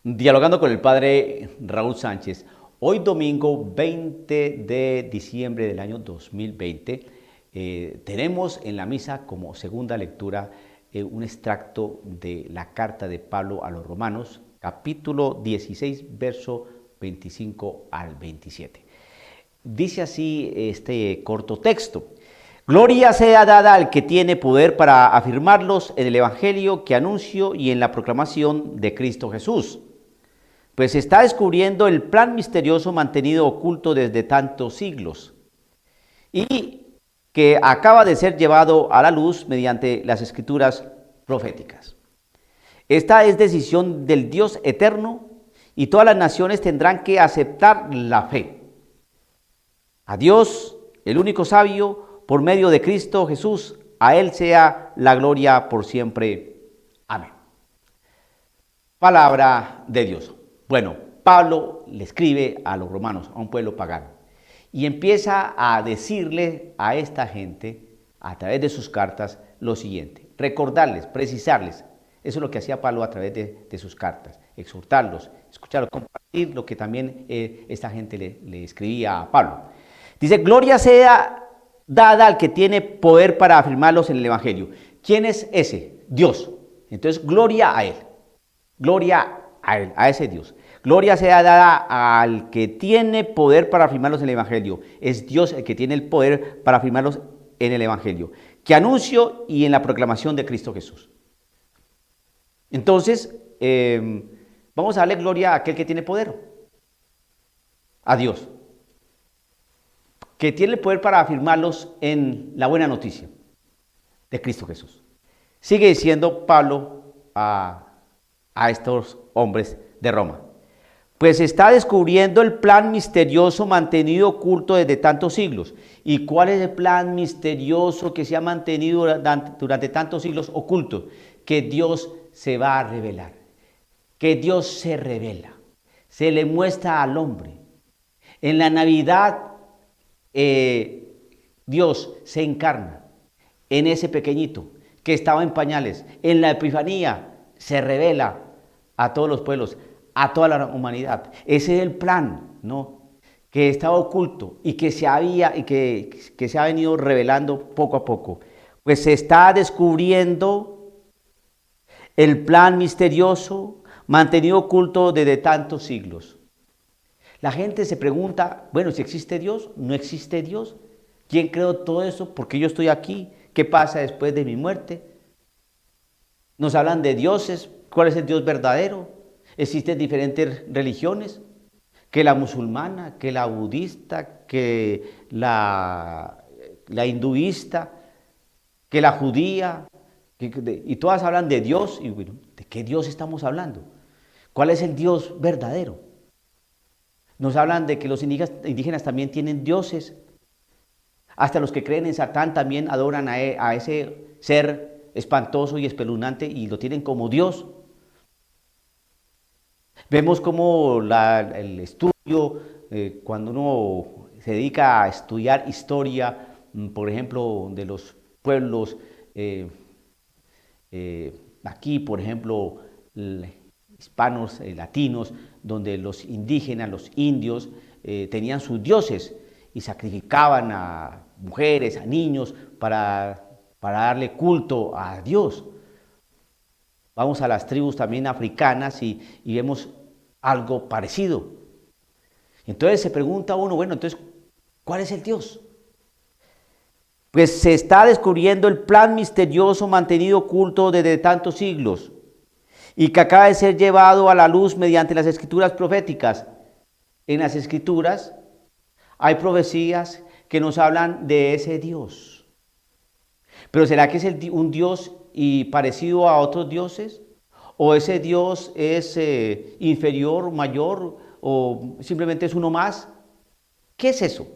Dialogando con el padre Raúl Sánchez, hoy domingo 20 de diciembre del año 2020, tenemos en la misa como segunda lectura un extracto de la carta de Pablo a los Romanos, capítulo 16, verso 25 al 27. Dice así este corto texto: Gloria sea dada al que tiene poder para afirmarlos en el Evangelio que anuncio y en la proclamación de Cristo Jesús, pues se está descubriendo el plan misterioso mantenido oculto desde tantos siglos y que acaba de ser llevado a la luz mediante las escrituras proféticas. Esta es decisión del Dios eterno y todas las naciones tendrán que aceptar la fe. A Dios, el único sabio, por medio de Cristo Jesús, a Él sea la gloria por siempre. Amén. Palabra de Dios. Bueno, Pablo le escribe a los romanos, a un pueblo pagano, y empieza a decirle a esta gente, a través de sus cartas, lo siguiente: recordarles, precisarles. Eso es lo que hacía Pablo a través de sus cartas: exhortarlos, escucharlos, compartir lo que también esta gente le escribía a Pablo. Dice: gloria sea dada al que tiene poder para afirmarlos en el Evangelio. ¿Quién es ese? Dios. Entonces, gloria a Él. Gloria a Él, a ese Dios. Gloria sea dada al que tiene poder para afirmarlos en el Evangelio. Es Dios el que tiene el poder para afirmarlos en el Evangelio, que anuncio y en la proclamación de Cristo Jesús. Entonces, vamos a darle gloria a aquel que tiene poder, a Dios, que tiene el poder para afirmarlos en la buena noticia de Cristo Jesús. Sigue diciendo Pablo a estos hombres de Roma: pues se está descubriendo el plan misterioso mantenido oculto desde tantos siglos. ¿Y cuál es el plan misterioso que se ha mantenido durante tantos siglos oculto? Que Dios se va a revelar, que Dios se revela, se le muestra al hombre. En la Navidad, Dios se encarna en ese pequeñito que estaba en pañales. En la Epifanía se revela a todos los pueblos, a toda la humanidad. Ese es el plan, ¿no?, que estaba oculto y que se ha venido revelando poco a poco. Pues se está descubriendo el plan misterioso mantenido oculto desde tantos siglos. La gente se pregunta: bueno, si existe Dios, ¿no existe Dios? ¿Quién creó todo eso? ¿Por qué yo estoy aquí? ¿Qué pasa después de mi muerte? Nos hablan de dioses. ¿Cuál es el Dios verdadero? Existen diferentes religiones, que la musulmana, que la budista, que la hinduista, que la judía, y todas hablan de Dios. Y bueno, ¿de qué Dios estamos hablando? ¿Cuál es el Dios verdadero? Nos hablan de que los indígenas también tienen dioses. Hasta los que creen en Satán también adoran a ese ser espantoso y espeluznante y lo tienen como Dios. Vemos como el estudio, cuando uno se dedica a estudiar historia, por ejemplo, de los pueblos, aquí, por ejemplo, hispanos, latinos, donde los indígenas, los indios, tenían sus dioses y sacrificaban a mujeres, a niños, para darle culto a Dios. Vamos a las tribus también africanas y vemos algo parecido. Entonces se pregunta uno: bueno, entonces, ¿cuál es el Dios? Pues se está descubriendo el plan misterioso mantenido oculto desde tantos siglos y que acaba de ser llevado a la luz mediante las escrituras proféticas. En las escrituras hay profecías que nos hablan de ese Dios. Pero ¿será que es un Dios y parecido a otros dioses? ¿O ese Dios es inferior, mayor, o simplemente es uno más? ¿Qué es eso?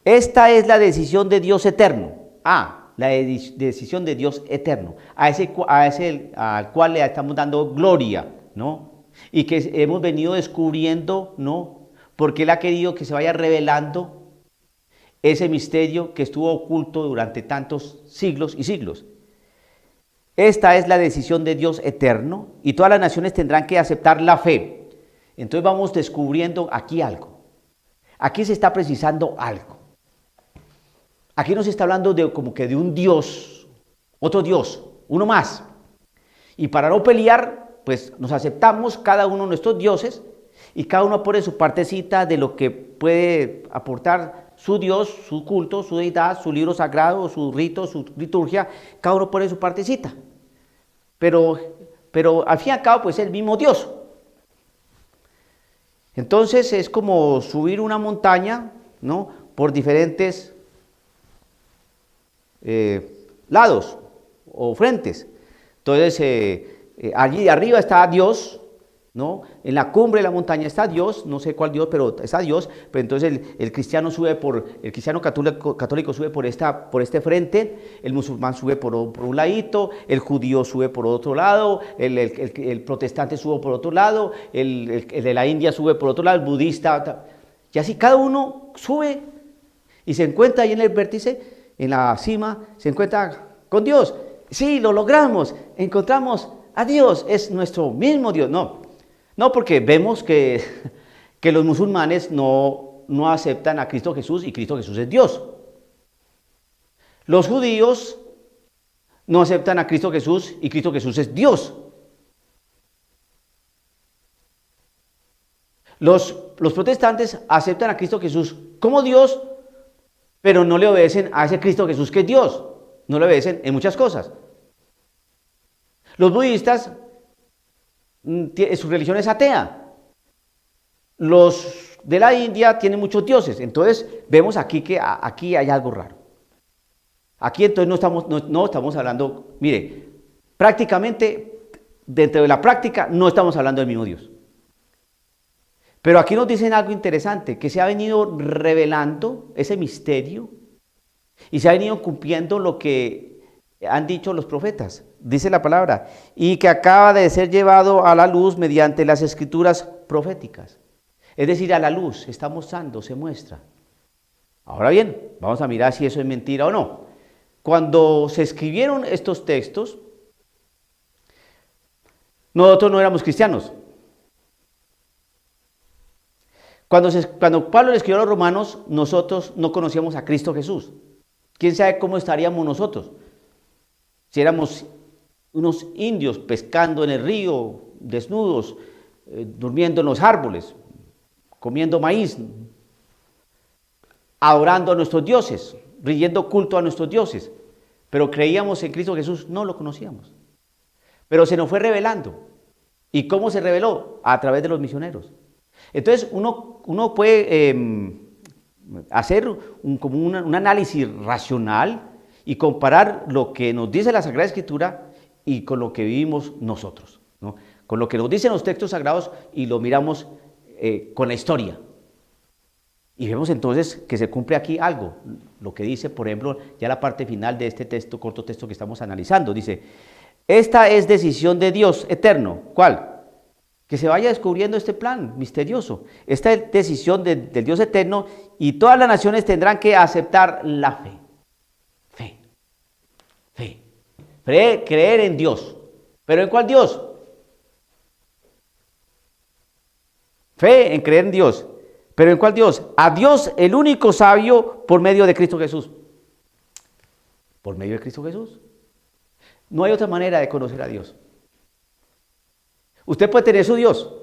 Esta es la decisión de Dios eterno. La decisión de Dios eterno, al cual le estamos dando gloria, ¿no? Y que hemos venido descubriendo, ¿no?, porque Él ha querido que se vaya revelando ese misterio que estuvo oculto durante tantos siglos y siglos. Esta es la decisión de Dios eterno y todas las naciones tendrán que aceptar la fe. Entonces vamos descubriendo aquí algo. Aquí se está precisando algo. Aquí no se está hablando de como que de un Dios, otro Dios, uno más. Y para no pelear, pues nos aceptamos cada uno de nuestros dioses y cada uno pone su partecita de lo que puede aportar su Dios, su culto, su deidad, su libro sagrado, su rito, su liturgia. Cada uno pone su partecita. Pero al fin y al cabo, pues es el mismo Dios. Entonces es como subir una montaña, ¿no?, por diferentes lados o frentes. Entonces allí arriba está Dios, ¿no? En la cumbre de la montaña está Dios, no sé cuál Dios, pero está Dios. Pero entonces el cristiano católico sube por este frente, el musulmán sube por un ladito, el judío sube por otro lado, el protestante sube por otro lado, el de la India sube por otro lado, el budista, y así cada uno sube y se encuentra ahí en el vértice, en la cima, se encuentra con Dios. Sí, lo logramos, encontramos a Dios, es nuestro mismo Dios. No, porque vemos que los musulmanes no aceptan a Cristo Jesús y Cristo Jesús es Dios. Los judíos no aceptan a Cristo Jesús y Cristo Jesús es Dios. Los protestantes aceptan a Cristo Jesús como Dios, pero no le obedecen a ese Cristo Jesús que es Dios. No le obedecen en muchas cosas. Los budistas, su religión es atea. Los de la India tienen muchos dioses. Entonces vemos aquí que aquí hay algo raro. Aquí entonces no estamos hablando, mire, prácticamente dentro de la práctica no estamos hablando del mismo Dios. Pero aquí nos dicen algo interesante, que se ha venido revelando ese misterio y se ha venido cumpliendo lo que han dicho los profetas. Dice la palabra, y que acaba de ser llevado a la luz mediante las escrituras proféticas. Es decir, a la luz, se está mostrando, se muestra. Ahora bien, vamos a mirar si eso es mentira o no. Cuando se escribieron estos textos, nosotros no éramos cristianos. Cuando Pablo le escribió a los romanos, nosotros no conocíamos a Cristo Jesús. ¿Quién sabe cómo estaríamos nosotros? Si éramos unos indios pescando en el río, desnudos, durmiendo en los árboles, comiendo maíz, adorando a nuestros dioses, rindiendo culto a nuestros dioses, pero creíamos en Cristo Jesús, no lo conocíamos. Pero se nos fue revelando. ¿Y cómo se reveló? A través de los misioneros. Entonces uno puede hacer un análisis racional y comparar lo que nos dice la Sagrada Escritura y con lo que vivimos nosotros, ¿no? Con lo que nos dicen los textos sagrados y lo miramos con la historia. Y vemos entonces que se cumple aquí algo, lo que dice, por ejemplo, ya la parte final de este texto, corto texto que estamos analizando. Dice, esta es decisión de Dios eterno. ¿Cuál? Que se vaya descubriendo este plan misterioso. Esta es decisión del Dios eterno y todas las naciones tendrán que aceptar la fe. Creer en Dios. ¿Pero en cuál Dios? Fe en creer en Dios. ¿Pero en cuál Dios? A Dios, el único sabio, por medio de Cristo Jesús. ¿Por medio de Cristo Jesús? No hay otra manera de conocer a Dios. Usted puede tener su Dios,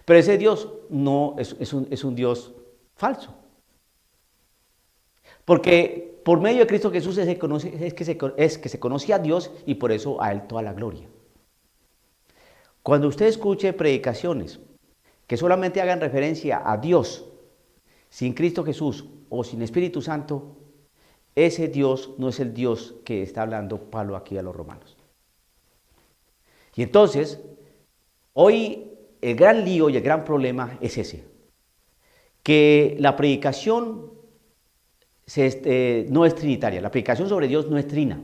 pero ese Dios no es un Dios falso. Porque por medio de Cristo Jesús es que se conoce a Dios y por eso a Él toda la gloria. Cuando usted escuche predicaciones que solamente hagan referencia a Dios, sin Cristo Jesús o sin Espíritu Santo, ese Dios no es el Dios que está hablando Pablo aquí a los romanos. Y entonces, hoy el gran lío y el gran problema es ese, que la predicación no es trinitaria, la predicación sobre Dios no es trina,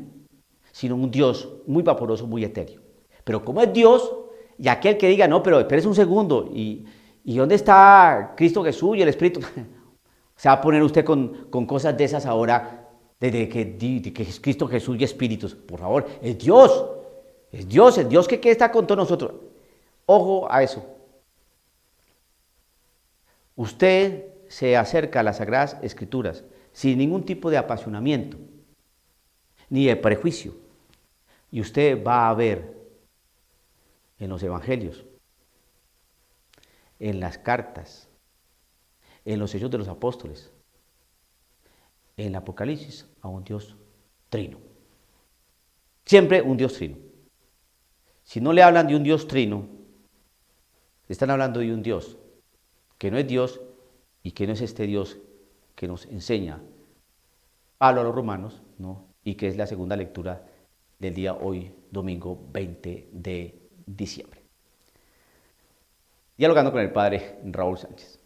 sino un Dios muy vaporoso, muy etéreo. Pero como es Dios, y aquel que diga, no, pero espérese un segundo, ¿y dónde está Cristo Jesús y el Espíritu? Se va a poner usted con cosas de esas ahora, de que es Cristo Jesús y Espíritus. Por favor, es Dios. Es el Dios que está con todos nosotros. Ojo a eso. Usted se acerca a las Sagradas Escrituras sin ningún tipo de apasionamiento, ni de prejuicio. Y usted va a ver en los evangelios, en las cartas, en los hechos de los apóstoles, en el Apocalipsis, a un Dios trino. Siempre un Dios trino. Si no le hablan de un Dios trino, le están hablando de un Dios que no es Dios y que no es este Dios que nos enseña Pablo a los romanos, ¿no? Y que es la segunda lectura del día hoy, domingo 20 de diciembre. Dialogando con el padre Raúl Sánchez.